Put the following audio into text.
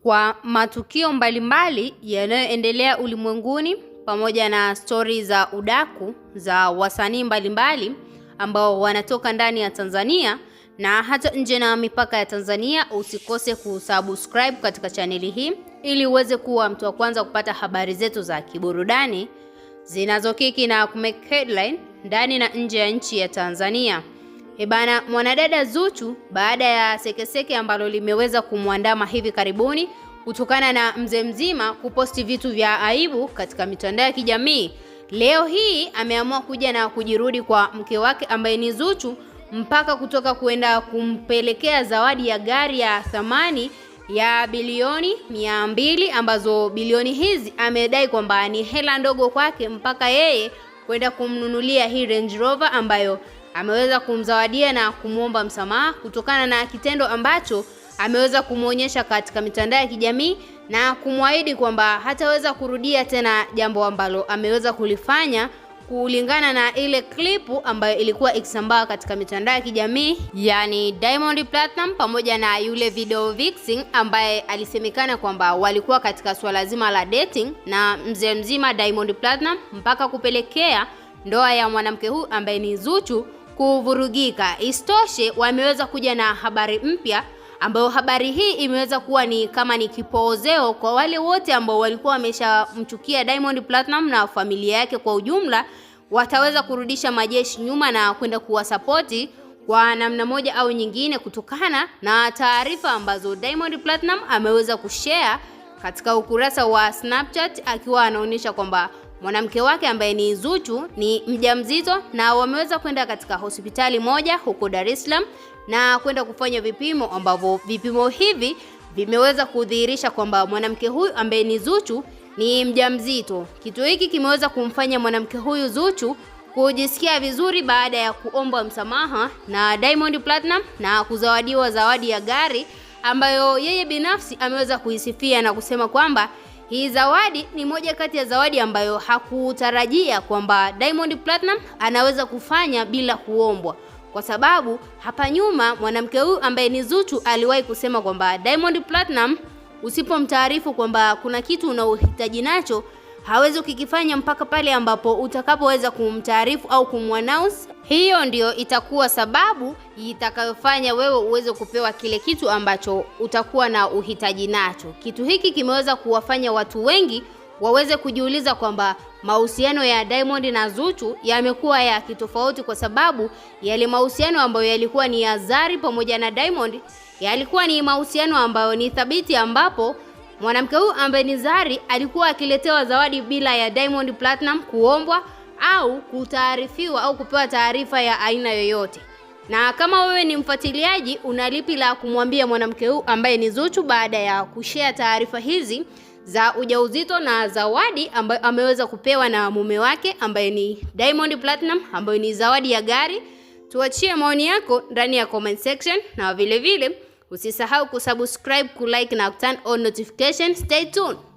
kwa matukio mbalimbali yanayoendelea ulimwenguni pamoja na stori za udaku za wasanii mbalimbali ambao wanatoka ndani ya Tanzania na hata nje na mipaka ya Tanzania. Usikose kusubscribe katika chaneli hii ili uweze kuwa mtu wa kwanza kupata habari zetu za kiburudani zinazokiki na kumake headline ndani na nje ya nchi ya Tanzania. Bana, mwanadada Zuchu baada ya sekeseke ambalo limeweza kumwandama hivi karibuni kutokana na mzee mzima kuposti vitu vya aibu katika mitandao ya kijamii, leo hii ameamua kuja na kujirudi kwa mke wake ambaye ni Zuchu, mpaka kutoka kuenda kumpelekea zawadi ya gari ya thamani ya bilioni 200, ambazo bilioni hizi amedai kwamba ni hela ndogo kwake, mpaka yeye kwenda kumnunulia hii Range Rover ambayo ameweza kumzawadia na kumuomba msamaha kutokana na kitendo ambacho ameweza kumuonyesha katika mitandao ya kijamii na kumwahidi kwamba hataweza kurudia tena jambo ambalo ameweza kulifanya, kulingana na ile klipu ambayo ilikuwa ikisambaa katika mitandao ya kijamii, yani Diamond Platinum pamoja na yule video vixen ambaye alisemekana kwamba walikuwa katika swala zima la dating na mzee mzima Diamond Platinum, mpaka kupelekea ndoa ya mwanamke huyu ambaye ni Zuchu kuvurugika. Istoshe, wameweza kuja na habari mpya ambayo habari hii imeweza kuwa ni kama ni kipoozeo kwa wale wote ambao walikuwa wameshamchukia Diamond Platinum na familia yake kwa ujumla. Wataweza kurudisha majeshi nyuma na kwenda kuwasapoti kwa namna moja au nyingine, kutokana na taarifa ambazo Diamond Platinum ameweza kushare katika ukurasa wa Snapchat, akiwa anaonyesha kwamba mwanamke wake ambaye ni Zuchu ni mjamzito, na wameweza kwenda katika hospitali moja huko Dar es Salaam na kwenda kufanya vipimo, ambavyo vipimo hivi vimeweza kudhihirisha kwamba mwanamke huyu ambaye ni Zuchu ni mjamzito. Kitu hiki kimeweza kumfanya mwanamke huyu Zuchu kujisikia vizuri baada ya kuomba msamaha na Diamond Platinum na kuzawadiwa zawadi ya gari ambayo yeye binafsi ameweza kuisifia na kusema kwamba hii zawadi ni moja kati ya zawadi ambayo hakutarajia kwamba Diamond Platinum anaweza kufanya bila kuombwa, kwa sababu hapa nyuma mwanamke huyu ambaye ni Zuchu aliwahi kusema kwamba Diamond Platinum usipomtaarifu kwamba kuna kitu unaohitaji nacho, hawezi kukifanya mpaka pale ambapo utakapoweza kumtaarifu au kumannounce. Hiyo ndio itakuwa sababu itakayofanya wewe uweze kupewa kile kitu ambacho utakuwa na uhitaji nacho. Kitu hiki kimeweza kuwafanya watu wengi waweze kujiuliza kwamba mahusiano ya Diamond na Zuchu yamekuwa ya kitofauti, kwa sababu yale mahusiano ambayo yalikuwa ni ya Zari pamoja na Diamond yalikuwa ni mahusiano ambayo ni thabiti, ambapo mwanamke huyu ambaye ni Zari alikuwa akiletewa zawadi bila ya Diamond Platinum kuombwa au kutaarifiwa au kupewa taarifa ya aina yoyote. Na kama wewe ni mfuatiliaji, unalipi la kumwambia mwanamke huyu ambaye ni Zuchu baada ya kushare taarifa hizi za ujauzito na zawadi ambayo ameweza kupewa na mume wake ambaye ni Diamond Platinum, ambayo ni zawadi ya gari? Tuachie maoni yako ndani ya comment section, na vile vile usisahau kusubscribe, kulike na turn on notification. Stay tuned.